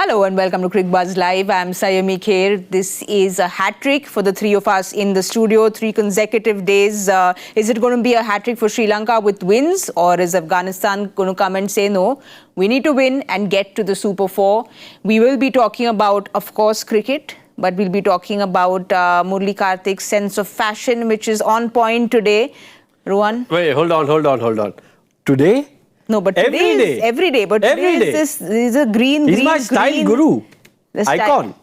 Hello and welcome to Cricket Buzz Live. I'm Sayami Kher. This is a hat-trick for the three of us in the studio, 3 consecutive days. Is it going to be a hat-trick for Sri Lanka with wins, or is Afghanistan going to come and say no? We need to win and get to the Super 4. We will be talking about, of course, cricket, but we'll be talking about Murali Kartik's sense of fashion, which is on point today. Rohan? Wait, hold on. Today? No, but today is every day. But today is a green. He's my style guru, icon.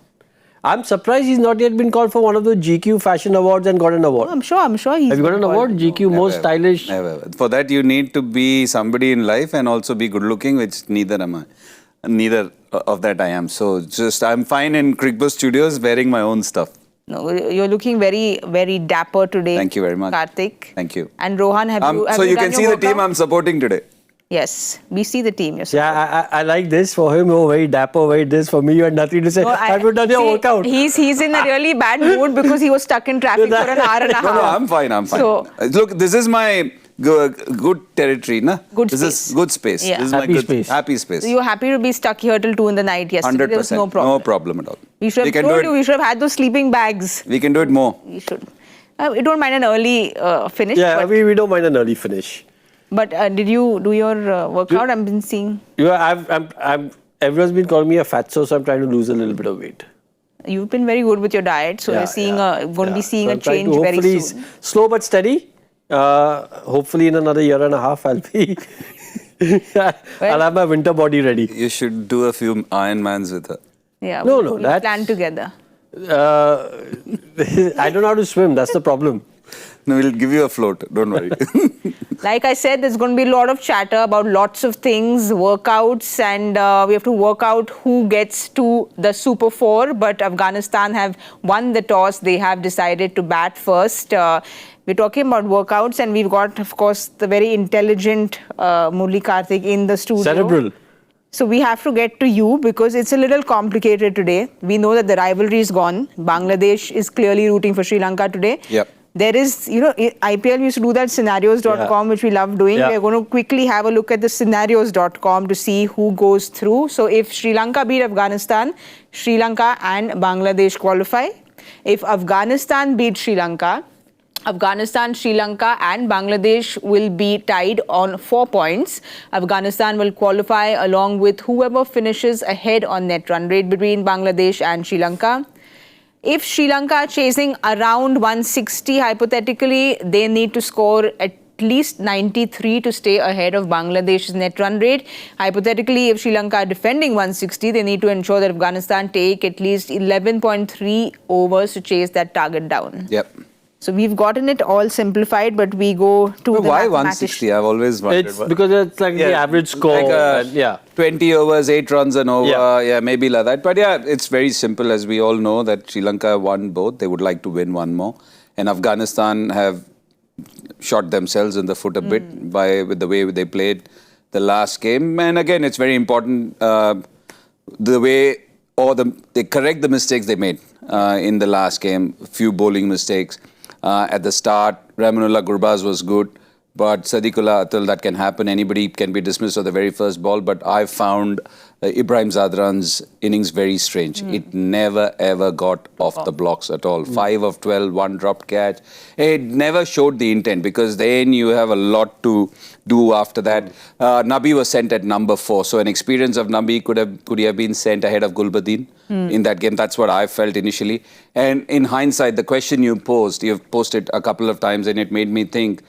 I'm surprised he's not yet been called for one of the GQ fashion awards and got an award. Oh, I'm sure he's. Have you got an award? GQ most stylish. Never. For that you need to be somebody in life and also be good looking, which neither am I. Neither of that I am. So I'm fine in Crickbus Studios wearing my own stuff. No, you're looking very, very dapper today. Thank you very much. Kartik. Thank you. And Rohan, have so you you done can see your the team workout? I'm supporting today. Yes, we see the team. Yeah, I like this. For him, very dapper, very this. For me, you had nothing to say. No, have you done your workout? He's in a really bad mood because he was stuck in traffic for an hour and a half. No, I'm fine. So, look, this is my good territory, na? This is good space. Yeah. This is happy space. So you're happy to be stuck here till 2 in the night yesterday? 100%. There was no problem. No problem at all. We should have told you, we should have had those sleeping bags. We can do it more. We should. We don't mind an early finish. Yeah, we don't mind an early finish. But did you do your workout? I've been seeing. Everyone's been calling me a fatso, so I'm trying to lose a little bit of weight. You've been very good with your diet, so we're seeing going to be seeing a change very soon. Slow but steady. Hopefully in another year and a half, I'll be. I'll have my winter body ready. You should do a few Ironmans with her. Yeah. We'll plan together. I don't know how to swim. That's the problem. No, we'll give you a float. Don't worry. Like I said, there's going to be a lot of chatter about lots of things, workouts, and we have to work out who gets to the Super 4. But Afghanistan have won the toss. They have decided to bat first. We're talking about workouts, and we've got, of course, the very intelligent Murali Kartik in the studio. Cerebral. So we have to get to you because it's a little complicated today. We know that the rivalry is gone. Bangladesh is clearly rooting for Sri Lanka today. Yep. There is, IPL used to do that scenarios.com, which we love doing. Yeah. We're going to quickly have a look at the scenarios.com to see who goes through. So if Sri Lanka beat Afghanistan, Sri Lanka and Bangladesh qualify. If Afghanistan beat Sri Lanka, Afghanistan, Sri Lanka and Bangladesh will be tied on 4 points. Afghanistan will qualify along with whoever finishes ahead on net run rate between Bangladesh and Sri Lanka. If Sri Lanka are chasing around 160, hypothetically, they need to score at least 93 to stay ahead of Bangladesh's net run rate. Hypothetically, if Sri Lanka are defending 160, they need to ensure that Afghanistan take at least 11.3 overs to chase that target down. Yep. So we've gotten it all simplified, but we go to the why 160? I've always wondered. It's because it's like the average score. Like 20 overs, 8 runs and over. Yeah, maybe like that. But yeah, it's very simple. As we all know that Sri Lanka won both. They would like to win one more. And Afghanistan have shot themselves in the foot a bit with the way they played the last game. And again, it's very important the way they correct the mistakes they made in the last game. A few bowling mistakes. At the start, Rahmanullah Gurbaz was good, but Sadiqullah Atal, that can happen. Anybody can be dismissed at the very first ball, but I found Ibrahim Zadran's innings very strange. It never ever got off the blocks at all. 5 of 12, 1 dropped catch. It never showed the intent because then you have a lot to do after that. Nabi was sent at number 4, so an experience of Nabi could he have been sent ahead of Gulbuddin in that game. That's what I felt initially. And in hindsight, the question you've posted a couple of times, and it made me think,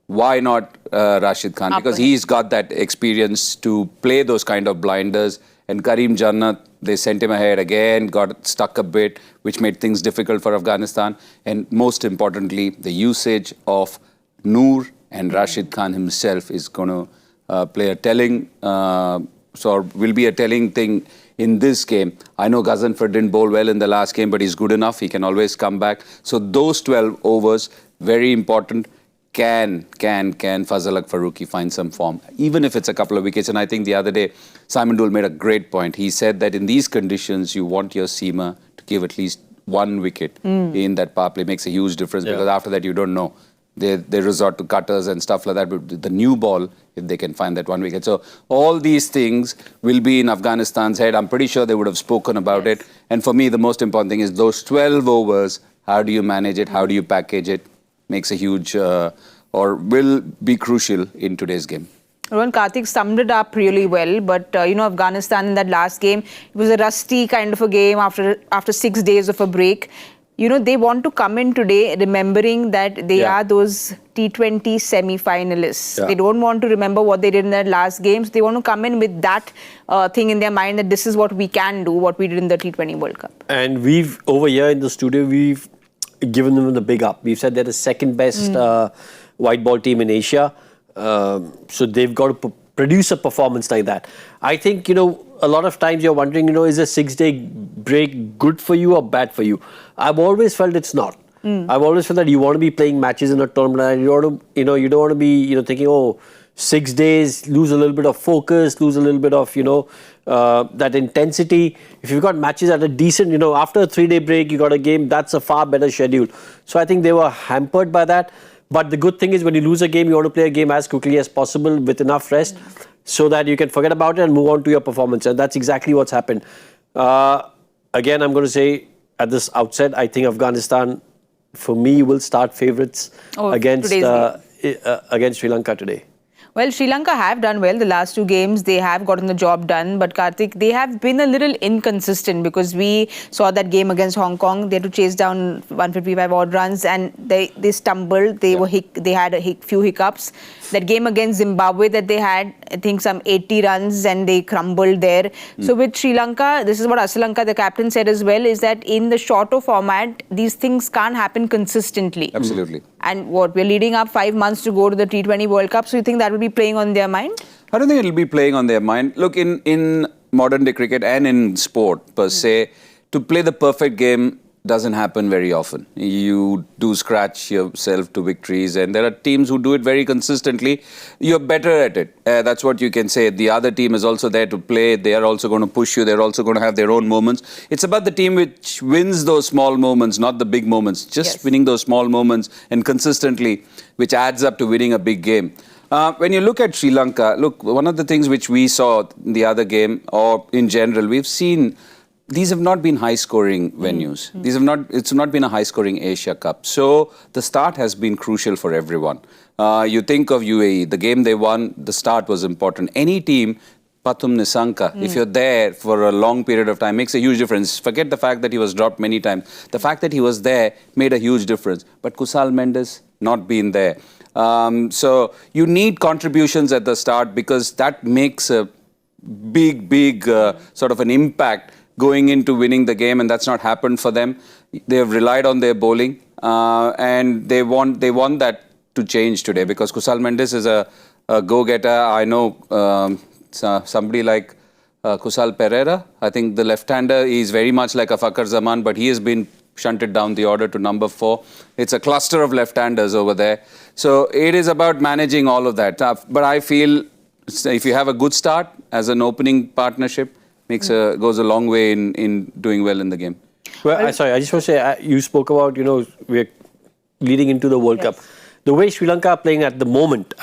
why not Rashid Khan? Because he's got that experience to play those kind of blinders. And Karim Jannat, they sent him ahead again, got stuck a bit, which made things difficult for Afghanistan. And most importantly, the usage of Noor and Rashid Khan himself is going to play a telling, will be a telling thing in this game. I know Ghaznfar didn't bowl well in the last game, but he's good enough. He can always come back. So those 12 overs, very important. Can Fazal Haq Farooqi find some form, even if it's a couple of wickets? And I think the other day, Simon Doull made a great point. He said that in these conditions, you want your seamer to give at least 1 wicket in that power play. Makes a huge difference because after that, you don't know. they resort to cutters and stuff like that. But the new ball, if they can find that one wicket. So all these things will be in Afghanistan's head. I'm pretty sure they would have spoken about it. And for me, the most important thing is those 12 overs, how do you manage it? How do you package it? Makes a huge, or will be crucial in today's game. Rohan, Karthik summed it up really well, but Afghanistan in that last game, it was a rusty kind of a game after 6 days of a break. They want to come in today remembering that they are those T20 semi-finalists. Yeah. They don't want to remember what they did in that last game. So they want to come in with that thing in their mind that this is what we can do, what we did in the T20 World Cup. And over here in the studio, we've given them the big up. We've said they're the second best white ball team in Asia. So they've got to produce a performance like that. I think, a lot of times you're wondering, is a 6-day break good for you or bad for you? I've always felt it's not. I've always felt that you want to be playing matches in a tournament and you don't want to be, thinking, 6 days, lose a little bit of focus, lose a little bit of, that intensity. If you've got matches at a decent, after a 3-day break, you got a game, that's a far better schedule. So I think they were hampered by that. But the good thing is when you lose a game, you want to play a game as quickly as possible with enough rest so that you can forget about it and move on to your performance. And that's exactly what's happened. Again, I'm going to say at this outset, I think Afghanistan, for me, will start favourites against Sri Lanka today. Well, Sri Lanka have done well the last 2 games. They have gotten the job done. But Karthik, they have been a little inconsistent because we saw that game against Hong Kong. They had to chase down 155 odd runs and they stumbled. They had a few hiccups. That game against Zimbabwe that they had, I think some 80 runs and they crumbled there. So with Sri Lanka, this is what Asalanka, the captain, said as well, is that in the shorter format, these things can't happen consistently. Absolutely. And we're leading up 5 months to go to the T20 World Cup. So you think that will be playing on their mind? I don't think it'll be playing on their mind. Look, in modern day cricket and in sport per se, to play the perfect game doesn't happen very often. You do scratch yourself to victories and there are teams who do it very consistently. You're better at it. That's what you can say. The other team is also there to play. They are also going to push you. They're also going to have their own moments. It's about the team which wins those small moments, not the big moments. Just winning those small moments and consistently, which adds up to winning a big game. When you look at Sri Lanka, one of the things which we saw in the other game or in general, we've seen these have not been high-scoring venues. It's not been a high-scoring Asia Cup. So the start has been crucial for everyone. You think of UAE, the game they won, the start was important. Any team, Pathum Nissanka, if you're there for a long period of time, makes a huge difference. Forget the fact that he was dropped many times. The fact that he was there made a huge difference. But Kusal Mendes, not been there. So you need contributions at the start because that makes a big sort of an impact going into winning the game, and that's not happened for them. They have relied on their bowling, and they want that to change today because Kusal Mendes is a go-getter. I know somebody like Kusal Pereira. I think the left-hander is very much like a Fakhar Zaman, but he has been shunted down the order to number 4. It's a cluster of left-handers over there. So it is about managing all of that. But I feel if you have a good start as an opening partnership, goes a long way in doing well in the game. Well, I just want to say, you spoke about, we're leading into the World Cup. The way Sri Lanka are playing at the moment,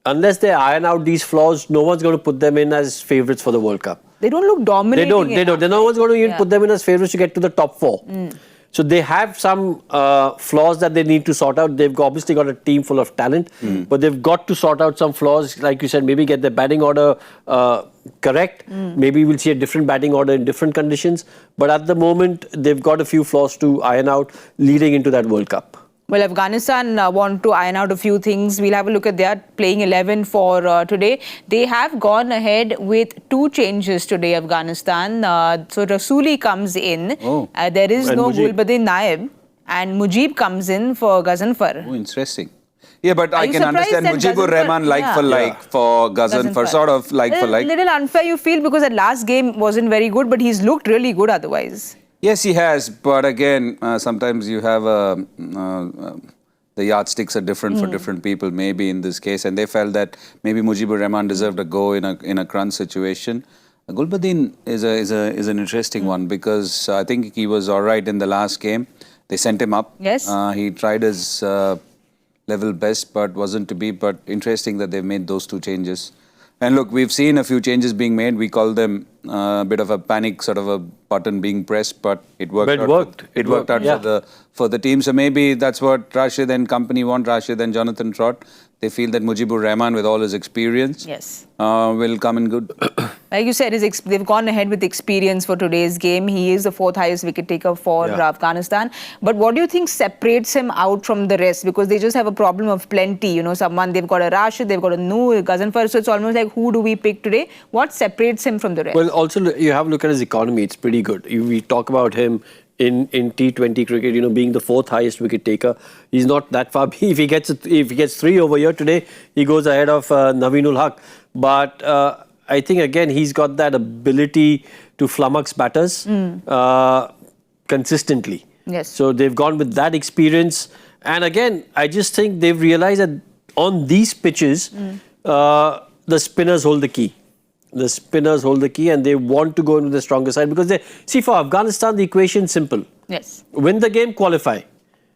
unless they iron out these flaws, no one's going to put them in as favourites for the World Cup. They don't look dominating. They don't. No one's going to even put them in as favourites to get to the top 4. So they have some flaws that they need to sort out. They've obviously got a team full of talent, but they've got to sort out some flaws. Like you said, maybe get their batting order correct. Maybe we'll see a different batting order in different conditions. But at the moment, they've got a few flaws to iron out leading into that World Cup. Well, Afghanistan want to iron out a few things. We'll have a look at their playing 11 for today. They have gone ahead with 2 changes today, Afghanistan. So Rasuli comes in. There is no Gulbuddin Naib. And Mujib comes in for Ghazanfar. Oh, interesting. Yeah, but I can understand Mujibur Rahman like for Ghazanfar, sort of like for like. A little unfair you feel because that last game wasn't very good, but he's looked really good otherwise. Yes, he has. But again, sometimes you have the yardsticks are different for different people, maybe in this case. And they felt that maybe Mujibur Rahman deserved a go in a crunch situation. Gulbuddin is an interesting one because I think he was all right in the last game. They sent him up. Yes. He tried his level best, but wasn't to be. But interesting that they've made those two changes. And look, we've seen a few changes being made. We call them a bit of a panic sort of a button being pressed, but it worked. It worked out for the team. So maybe that's what Rashid and company want. Rashid and Jonathan Trott. They feel that Mujibur Rahman, with all his experience, will come in good. Like you said, they've gone ahead with experience for today's game. He is the 4th highest wicket taker for Afghanistan. But what do you think separates him out from the rest? Because they just have a problem of plenty. You know, they've got a Rashid, they've got a Noor, Ghaznfar. So it's almost like, who do we pick today? What separates him from the rest? Well, also you have to look at his economy. It's pretty good. We talk about him in T20 cricket, you know, being the 4th highest wicket taker. He's not that far. If he gets 3 over here today, he goes ahead of Naveenul Haq. But I think again he's got that ability to flummox batters consistently. Yes. So they've gone with that experience, and again I just think they've realised that on these pitches the spinners hold the key. The spinners hold the key, and they want to go into the stronger side because they see, for Afghanistan the equation is simple. Yes. Win the game, qualify.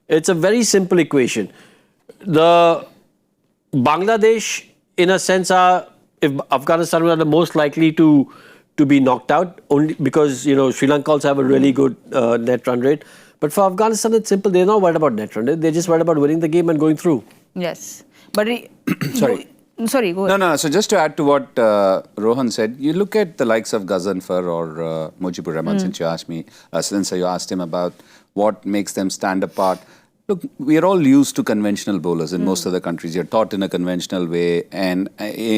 It's a very simple equation. The Bangladesh, in a sense, are, if Afghanistan were the most likely to be knocked out, only because, you know, Sri Lanka also have a really good net run rate. But for Afghanistan, it's simple. They're not worried about net run rate. They're just worried about winning the game and going through. Yes. But sorry, go ahead. No. So just to add to what Rohan said, you look at the likes of Ghaznfar or Mujibur Rahman, since you asked me, since you asked him about what makes them stand apart. Look, we are all used to conventional bowlers in most of the countries. You're taught in a conventional way, and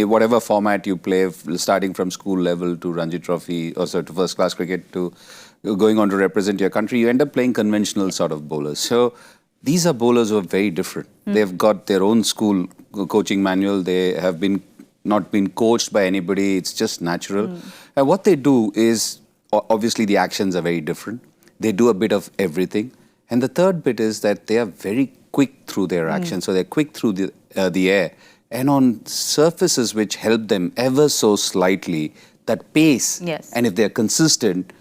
whatever format you play, starting from school level to Ranji Trophy, or to first class cricket, to going on to represent your country, you end up playing conventional sort of bowlers. So these are bowlers who are very different. They've got their own school coaching manual. They have not been coached by anybody. It's just natural. And what they do is, obviously the actions are very different. They do a bit of everything. And the third bit is that they are very quick through their actions. So they're quick through the air. And on surfaces which help them ever so slightly, that pace. Yes. And if they're consistent,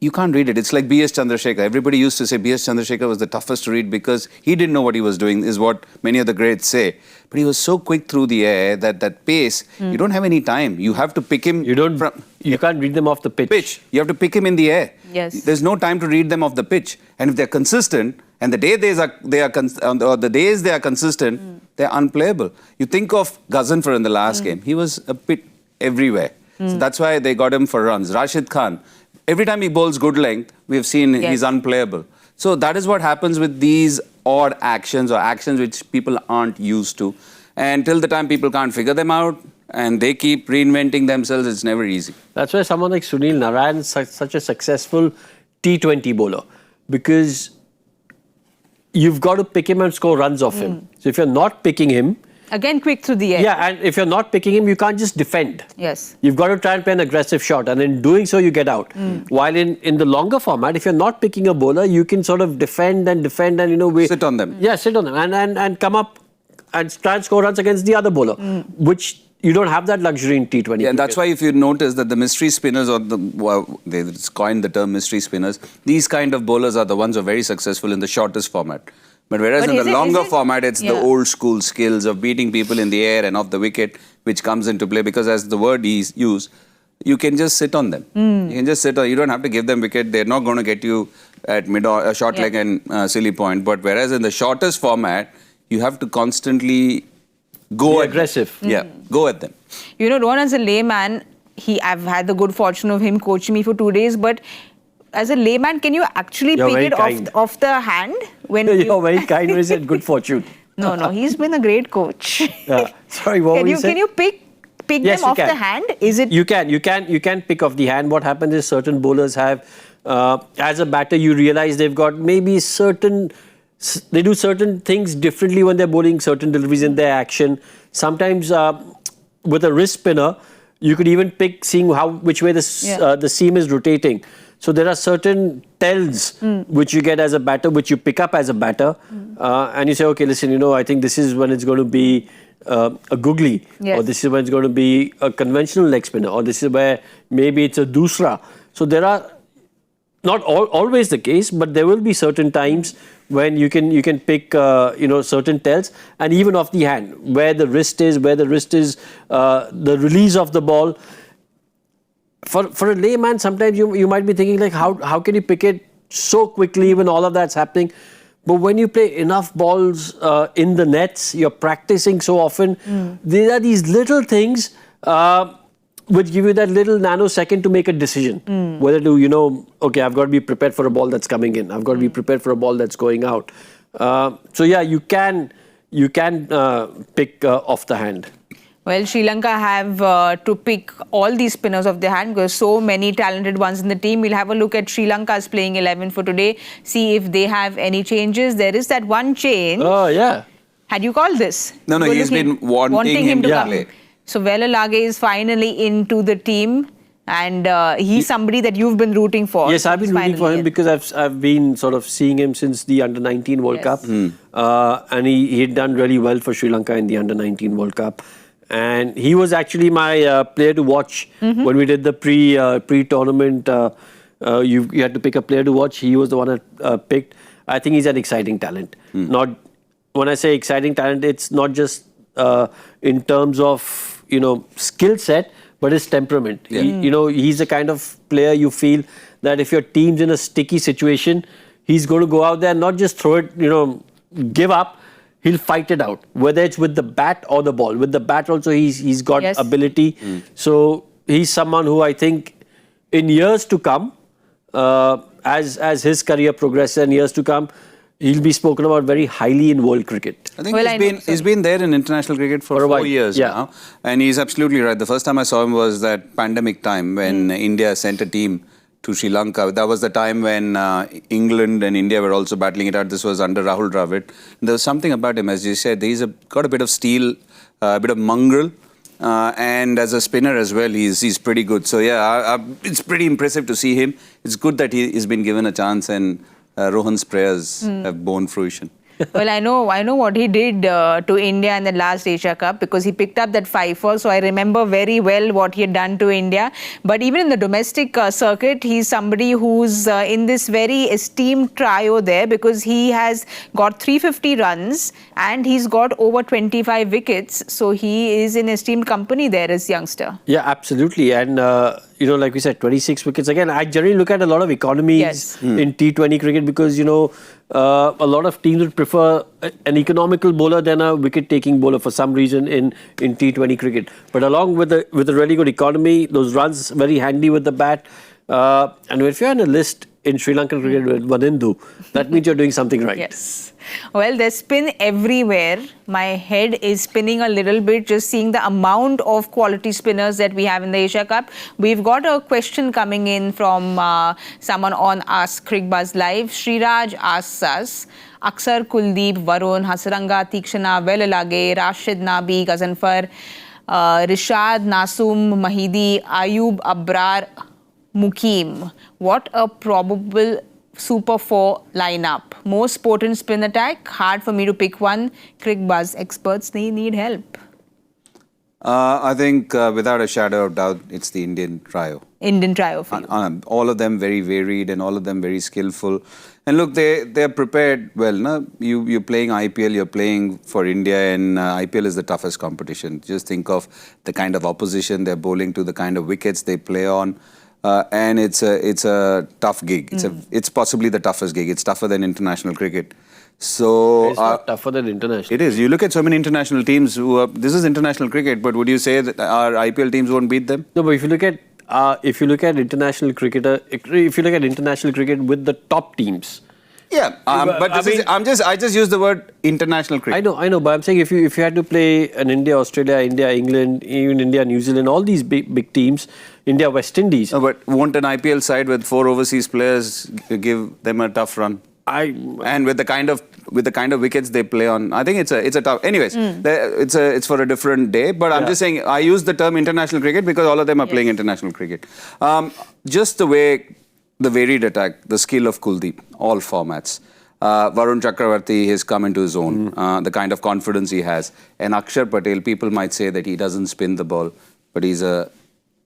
you can't read it. It's like B.S. Chandrasekhar. Everybody used to say B.S. Chandrasekhar was the toughest to read because he didn't know what he was doing, is what many of the greats say. But he was so quick through the air that pace, you don't have any time. You have to pick him. You can't read them off the pitch. You have to pick him in the air. Yes. There's no time to read them off the pitch. And if they're consistent, and the days they are consistent, they're unplayable. You think of Ghaznfar in the last game. He was a bit everywhere. So that's why they got him for runs. Rashid Khan, every time he bowls good length, we've seen he's unplayable. So that is what happens with these odd actions, or actions which people aren't used to. And till the time people can't figure them out and they keep reinventing themselves, it's never easy. That's why someone like Sunil Narayan is such a successful T20 bowler, because you've got to pick him and score runs off him. So if you're not picking him, again, quick through the air. Yeah, and if you're not picking him, you can't just defend. Yes. You've got to try and play an aggressive shot, and in doing so, you get out. While in the longer format, if you're not picking a bowler, you can sort of defend and, you know, sit on them. Yeah, sit on them and come up and try and score runs against the other bowler, which you don't have that luxury in T20. Yeah, and that's why if you notice that the mystery spinners, or they coined the term mystery spinners, these kind of bowlers are the ones who are very successful in the shortest format. But whereas in the longer format, it's the old school skills of beating people in the air and off the wicket, which comes into play, because as the word is used, you can just sit on them. You can just sit on. You don't have to give them wicket. They're not going to get you at short leg and silly point. But whereas in the shortest format, you have to constantly go aggressive. Go at them. You know, Rohan, as a layman, I've had the good fortune of him coaching me for 2 days, but as a layman, can you actually pick it off the hand? You're very kind when you said good fortune. No, he's been a great coach. Sorry, what were you saying? Can you pick them off the hand? Is it? You can pick off the hand. What happens is certain bowlers have, as a batter, you realize they've got maybe they do certain things differently when they're bowling, certain deliveries in their action. Sometimes with a wrist spinner, you could even pick seeing which way the seam is rotating. So there are certain tells which you get as a batter, which you pick up as a batter, and you say, okay, listen, you know, I think this is when it's going to be a googly, or this is when it's going to be a conventional leg spinner, or this is where maybe it's a dusra. So there are not always the case, but there will be certain times when you can pick certain tells, and even off the hand, where the wrist is, the release of the ball. For a layman, sometimes you might be thinking like, how can you pick it so quickly when all of that's happening? But when you play enough balls in the nets, you're practicing so often. There are these little things which give you that little nanosecond to make a decision. Whether to, okay, I've got to be prepared for a ball that's coming in. I've got to be prepared for a ball that's going out. So yeah, you can pick off the hand. Well, Sri Lanka have to pick all these spinners off their hand because so many talented ones in the team. We'll have a look at Sri Lanka's playing 11 for today, see if they have any changes. There is that one change. Oh, yeah. Had you called this? No, he's been wanting him to play. So Velalage is finally into the team, and he's somebody that you've been rooting for. Yes, I've been rooting for him because I've been sort of seeing him since the Under-19 World Cup. And he had done really well for Sri Lanka in the Under-19 World Cup. And he was actually my player to watch when we did the pre-tournament. You had to pick a player to watch. He was the one I picked. I think he's an exciting talent. Not when I say exciting talent, it's not just in terms of skill set, but his temperament. He's the kind of player you feel that if your team's in a sticky situation, he's going to go out there and not just throw it, give up. He'll fight it out, whether it's with the bat or the ball. With the bat also, he's got ability. So he's someone who I think in years to come, as his career progresses and years to come, he'll be spoken about very highly in world cricket. I think he's been there in international cricket for 4 years now. And he's absolutely right. The first time I saw him was that pandemic time when India sent a team to Sri Lanka. That was the time when England and India were also battling it out. This was under Rahul Dravid. There was something about him, as you said, he's got a bit of steel, a bit of mongrel, and as a spinner as well, he's pretty good. So yeah, it's pretty impressive to see him. It's good that he's been given a chance, and Rohan's prayers have borne fruition. Well, I know what he did to India in the last Asia Cup because he picked up that 5-4. So I remember very well what he had done to India. But even in the domestic circuit, he's somebody who's in this very esteemed trio there because he has got 350 runs and he's got over 25 wickets. So he is in esteemed company there as youngster. Yeah, absolutely. And like we said, 26 wickets. Again, I generally look at a lot of economies in T20 cricket because, a lot of teams would prefer an economical bowler than a wicket-taking bowler for some reason in T20 cricket. But along with a really good economy, those runs very handy with the bat. And if you're on a list in Sri Lankan cricket with Vadindu, that means you're doing something right. Yes. Well, there's spin everywhere. My head is spinning a little bit just seeing the amount of quality spinners that we have in the Asia Cup. We've got a question coming in from someone on Ask Crickbuzz Live. Sriraj asks us, Aksar, Kuldeep, Varun, Hasaranga, Tikshana, Velalage, Rashid Nabi, Gazanfar, Rishad, Nasum, Mahidi, Ayub, Abrar, Mukim. What a probable Super 4 lineup. Most potent spin attack. Hard for me to pick one. Crickbuzz experts, they need help. I think without a shadow of doubt, it's the Indian trio. Indian trio for you. All of them very varied and all of them very skillful. And look, they're prepared well. No? You're playing IPL, you're playing for India, and IPL is the toughest competition. Just think of the kind of opposition they're bowling to, the kind of wickets they play on. And it's a tough gig. It's possibly the toughest gig. It's tougher than international cricket. So it's not tougher than international. It is. You look at so many international teams who are. This is international cricket, but would you say that our IPL teams won't beat them? No, but if you look at international cricket with the top teams. Yeah, but I just use the word international cricket. I know, but I'm saying if you had to play an India, Australia, India, England, even India, New Zealand, all these big teams, India, West Indies. No, but won't an IPL side with 4 overseas players give them a tough run? And with the kind of wickets they play on, I think it's a tough. Anyways, it's for a different day. But I'm just saying I use the term international cricket because all of them are playing international cricket. Just the way. The varied attack, the skill of Kuldeep, all formats. Varun Chakravarti has come into his own, the kind of confidence he has. And Akshar Patel, people might say that he doesn't spin the ball, but he's a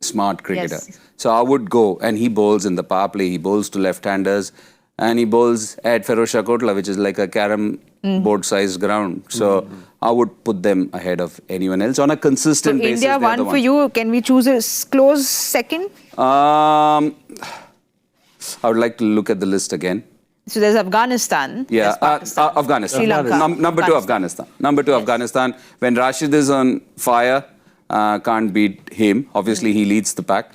smart cricketer. Yes. So I would go, and he bowls in the power play, he bowls to left-handers, and he bowls at Ferozshah Kotla, which is like a carom board-sized ground. So I would put them ahead of anyone else on a So consistent basis. India they're the one for you. Can we choose a close second? I would like to look at the list again. So there's Afghanistan. Yeah, there's Pakistan, Afghanistan. Sri Lanka. Number two, Afghanistan. Number two, Afghanistan. When Rashid is on fire, can't beat him. Obviously, he leads the pack.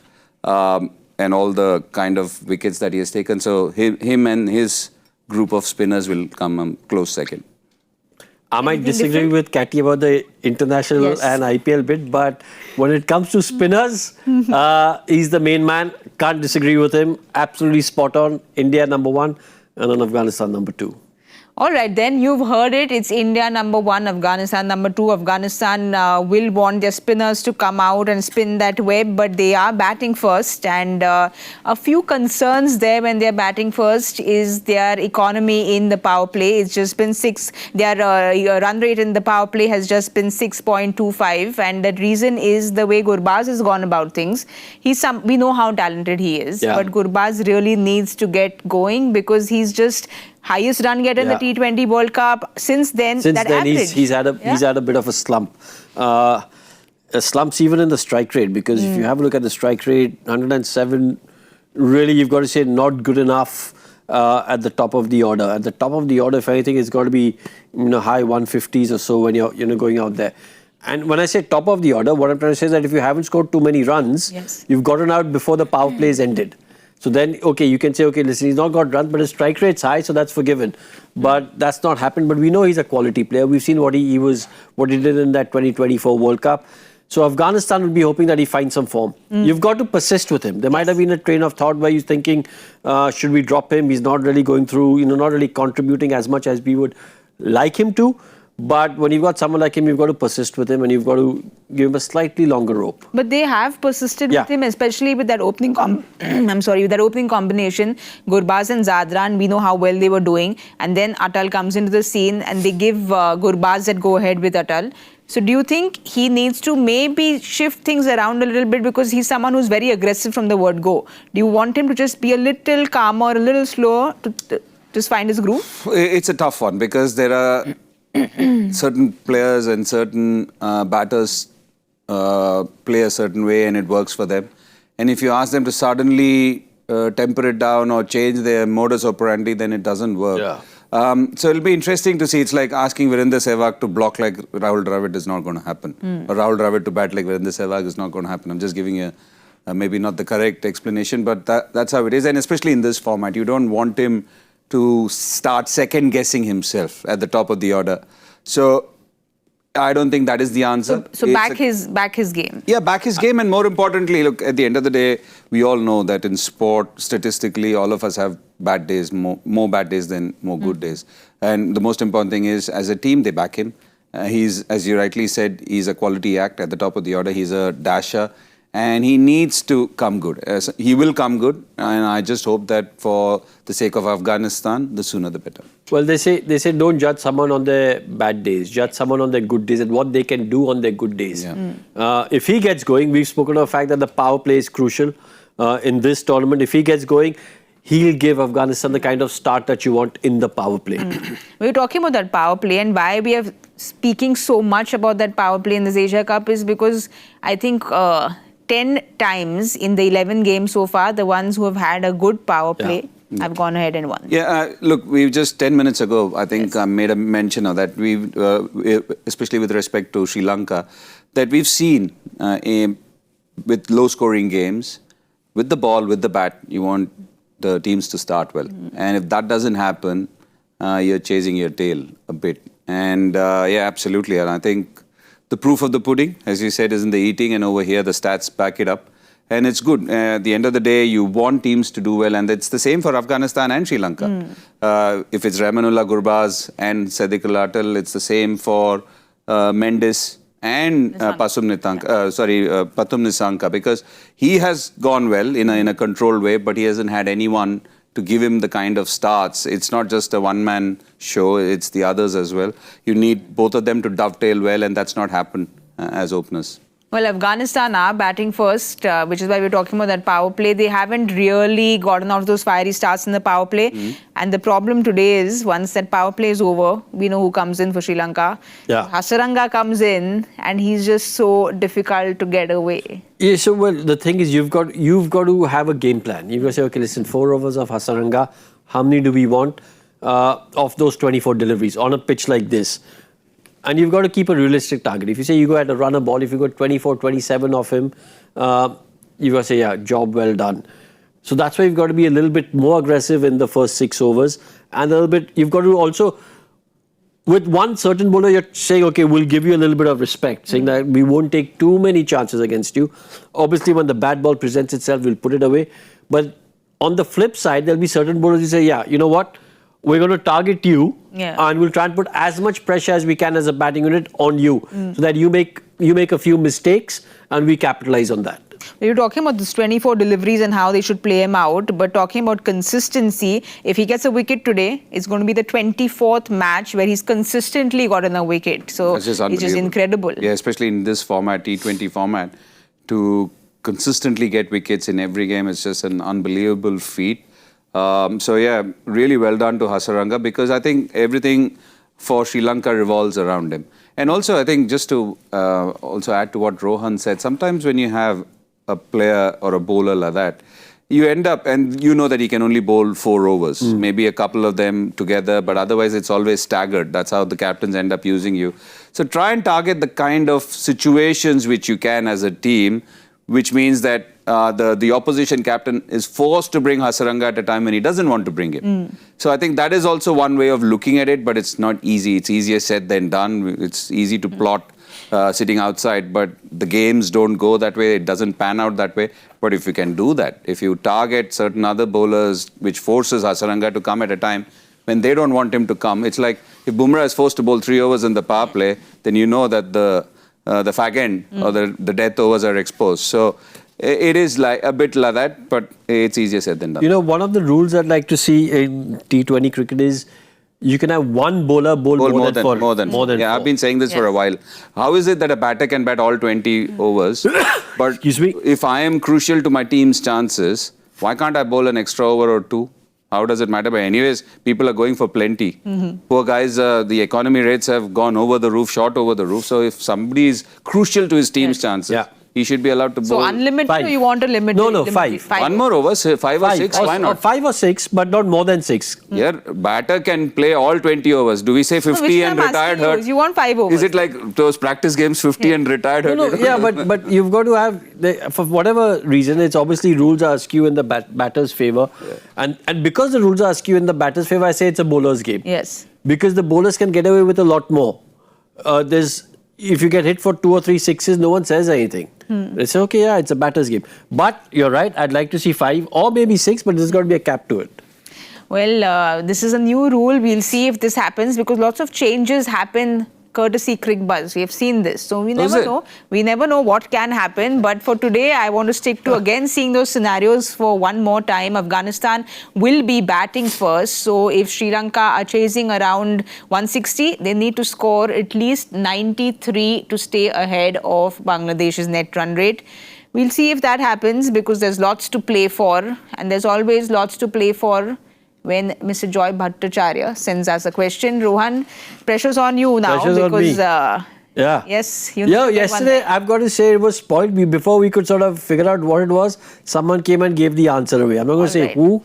And all the kind of wickets that he has taken. So him and his group of spinners will come close second. I might Anything disagree different? with Catty about the international Yes. and IPL bit, but when it comes to spinners, he's the main man. Can't disagree with him. Absolutely spot on. India number one, and then Afghanistan number two. All right, then you've heard it. It's India number one, Afghanistan number two. Afghanistan will want their spinners to come out and spin that web, but they are batting first. And a few concerns there when they're batting first is their economy in the power play. It's just been their run rate in the power play has just been 6.25. And the reason is the way Gurbaz has gone about things. We know how talented he is, Yeah. but Gurbaz really needs to get going because he's just highest run getter in the T20 World Cup. Since then, average. he's had a bit of a slump. Slumps even in the strike rate, because if you have a look at the strike rate, 107, really you've got to say not good enough at the top of the order. At the top of the order, if anything, it's got to be high 150s or so when you're going out there. And when I say top of the order, what I'm trying to say is that if you haven't scored too many runs, you've gotten out before the power play is ended. So then, okay, you can say, okay, listen, he's not got runs, but his strike rate's high, so that's forgiven. But that's not happened. But we know he's a quality player. We've seen what he did in that 2024 World Cup. So Afghanistan would be hoping that he finds some form. You've got to persist with him. There might have been a train of thought where you're thinking, should we drop him? He's not really going through, not really contributing as much as we would like him to. But when you've got someone like him, you've got to persist with him and you've got to give him a slightly longer rope. But they have persisted with him, especially with that opening with that opening combination. Gurbaz and Zadran, we know how well they were doing. And then Atal comes into the scene and they give Gurbaz that go-ahead with Atal. So do you think he needs to maybe shift things around a little bit, because he's someone who's very aggressive from the word go? Do you want him to just be a little calmer, a little slower to just find his groove? It's a tough one, because there are certain players and certain batters play a certain way and it works for them. And if you ask them to suddenly temper it down or change their modus operandi, then it doesn't work. Yeah. So it'll be interesting to see. It's like asking Virender Sehwag to block like Rahul Dravid is not going to happen. Or Rahul Dravid to bat like Virender Sehwag is not going to happen. I'm just giving you maybe not the correct explanation, but that's how it is. And especially in this format, you don't want him to start second-guessing himself at the top of the order. So I don't think that is the answer. So back his game. Yeah, back his game. And more importantly, look, at the end of the day, we all know that in sport, statistically, all of us have bad days, more bad days than more good days. And the most important thing is, as a team, they back him. He's, as you rightly said, he's a quality act at the top of the order. He's a dasher. And he needs to come good. He will come good, and I just hope that for the sake of Afghanistan, the sooner the better. Well, they say don't judge someone on their bad days. Judge someone on their good days and what they can do on their good days. Yeah. If he gets going, we've spoken of the fact that the power play is crucial in this tournament. If he gets going, he'll give Afghanistan the kind of start that you want in the power play. We're talking about that power play, and why we are speaking so much about that power play in this Asia Cup is because I think 10 times in the 11 games so far, the ones who have had a good power play have gone ahead and won. Yeah, look, we've just 10 minutes ago, I think, made a mention of that. We've, especially with respect to Sri Lanka, that we've seen with low-scoring games, with the ball, with the bat, you want the teams to start well. And if that doesn't happen, you're chasing your tail a bit. And yeah, absolutely. And I think the proof of the pudding, as you said, is in the eating, and over here the stats back it up. And it's good. At the end of the day, you want teams to do well, and it's the same for Afghanistan and Sri Lanka. If it's Rahmanullah Gurbaz and Sadiq Atal, it's the same for Mendes and Pathum Nissanka, because he has gone well in a controlled way, but he hasn't had anyone to give him the kind of starts. It's not just a one-man show, it's the others as well. You need both of them to dovetail well, and that's not happened as openers. Well, Afghanistan are batting first, which is why we're talking about that power play. They haven't really gotten out of those fiery starts in the power play. And the problem today is, once that power play is over, we know who comes in for Sri Lanka. Yeah. Hasaranga comes in, and he's just so difficult to get away. Yeah, so well, the thing is, you've got to have a game plan. You've got to say, okay, listen, 4 overs of Hasaranga, how many do we want of those 24 deliveries on a pitch like this? And you've got to keep a realistic target. If you say you go at a runner ball, if you got 24, 27 of him, you've got to say, yeah, job well done. So that's why you've got to be a little bit more aggressive in the first 6 overs. And a little bit, you've got to also, with one certain bowler, you're saying, okay, we'll give you a little bit of respect, saying that we won't take too many chances against you. Obviously, when the bad ball presents itself, we'll put it away. But on the flip side, there'll be certain bowlers who say, yeah, you know what? We're going to target you, and we'll try and put as much pressure as we can as a batting unit on you, so that you make a few mistakes and we capitalize on that. You're talking about this 24 deliveries and how they should play him out, but talking about consistency, if he gets a wicket today, it's going to be the 24th match where he's consistently gotten a wicket. So it's just incredible. Yeah, especially in this format, T20 format, to consistently get wickets in every game is just an unbelievable feat. So yeah, really well done to Hasaranga, because I think everything for Sri Lanka revolves around him. And also, I think just to also add to what Rohan said, sometimes when you have a player or a bowler like that, you end up, and you know that he can only bowl 4 overs, maybe a couple of them together, but otherwise it's always staggered. That's how the captains end up using you. So try and target the kind of situations which you can as a team, which means that the opposition captain is forced to bring Hasaranga at a time when he doesn't want to bring him. So I think that is also one way of looking at it, but it's not easy. It's easier said than done. It's easy to plot sitting outside, but the games don't go that way. It doesn't pan out that way. But if you can do that, if you target certain other bowlers, which forces Hasaranga to come at a time when they don't want him to come, it's like if Bumrah is forced to bowl 3 overs in the power play, then you know that the fag end or the death overs are exposed. So it is like a bit like that, but it's easier said than done. You know, one of the rules I'd like to see in T20 cricket is you can have one bowler bowl more than 4. Yeah, I've been saying this for a while. How is it that a batter can bat all 20 overs? But Excuse me? If I am crucial to my team's chances, why can't I bowl an extra over or 2? How does it matter? But anyways, people are going for plenty. Poor guys, the economy rates have gone over the roof, shot over the roof. So if somebody is crucial to his team's chances, he should be allowed to bowl. So unlimited, 5. Or you want a limit? No, 5. One more over, 5 or 6, why not? 5 or 6, but not more than 6. Yeah, batter can play all 20 overs. Do we say 50 and retired hurt? You want 5 overs. Is it like those practice games, 50 and retired hurt? No, yeah, but you've got to have, for whatever reason, it's obviously rules are askew in the batter's favour. And because the rules are askew in the batter's favour, I say it's a bowler's game. Yes. Because the bowlers can get away with a lot more. If you get hit for 2 or 3 sixes, no one says anything. They say, okay, yeah, it's a batter's game. But you're right, I'd like to see 5 or maybe 6, but there's got to be a cap to it. Well, this is a new rule. We'll see if this happens, because lots of changes happen courtesy Crick Buzz. We have seen this. So we never know. We never know what can happen. But for today, I want to stick to again seeing those scenarios for one more time. Afghanistan will be batting first. So if Sri Lanka are chasing around 160, they need to score at least 93 to stay ahead of Bangladesh's net run rate. We'll see if that happens, because there's lots to play for. And there's always lots to play for when Mr. Joy Bhattacharya sends us a question. Rohan, pressure's on you now. Pressure's because, on me. Yeah. Yes. Yesterday, I've got to say, it was spoiled. Before we could sort of figure out what it was, someone came and gave the answer away. I'm not going to say who,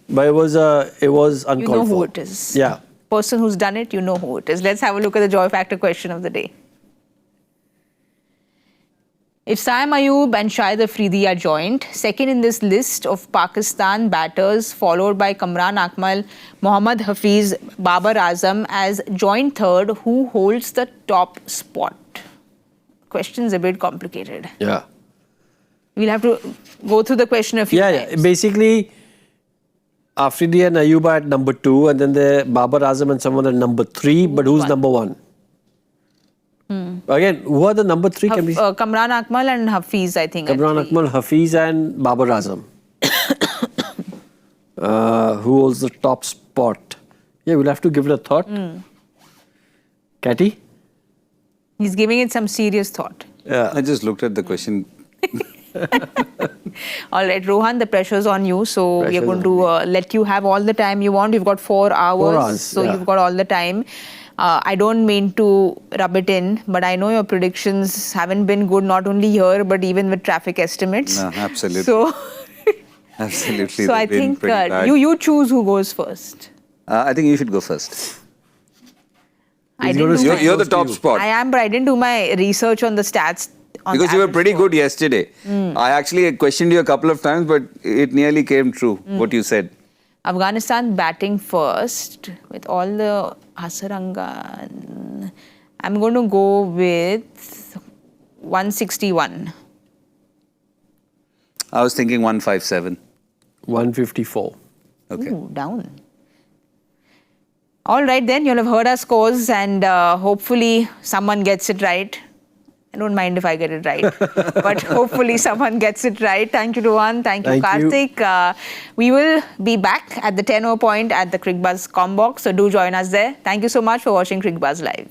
but it was uncalled for. You know who it is. Yeah. Person who's done it, you know who it is. Let's have a look at the Joy Factor question of the day. If Saim Ayub and Shahid Afridi are joint, second in this list of Pakistan batters, followed by Kamran Akmal, Mohammad Hafiz, Babar Azam as joint third, who holds the top spot? Question's a bit complicated. Yeah. We'll have to go through the question a few times. Yeah. Basically, Afridi and Ayub are at number 2, and then the Babar Azam and someone at number 3. But who's number 1? Again, who are the number 3? Kamran Akmal and Hafiz, I think. Kamran Akmal, Hafiz and Babar Azam. Who holds the top spot? Yeah, we'll have to give it a thought. Catty? He's giving it some serious thought. Yeah. I just looked at the question. All right, Rohan, the pressure's on you. So we are Pressure's going to let you have all the time you want. You've got 4 hours. 4 hours, So yeah. you've got all the time. I don't mean to rub it in, but I know your predictions haven't been good, not only here, but even with traffic estimates. No, absolutely. So, Absolutely. so I they've been think pretty bad. you choose who goes first. I think you should go first. I He's didn't gonna do start my- You're the close to top you. spot. I am, but I didn't do my research on the stats. On Because the you were average pretty score. good yesterday. I actually questioned you a couple of times, but it nearly came true, what you said. Afghanistan batting first with all the Hasaranga. I'm going to go with 161. I was thinking 157. 154. Okay. Ooh, down. All right, then you'll have heard our scores, and hopefully someone gets it right. I don't mind if I get it right, but hopefully someone gets it right. Thank you, Rohan. Thank you, Thank you. Karthik. We will be back at the 10:00 point at the Crick Buzz Combox, so do join us there. Thank you so much for watching Crick Buzz Live.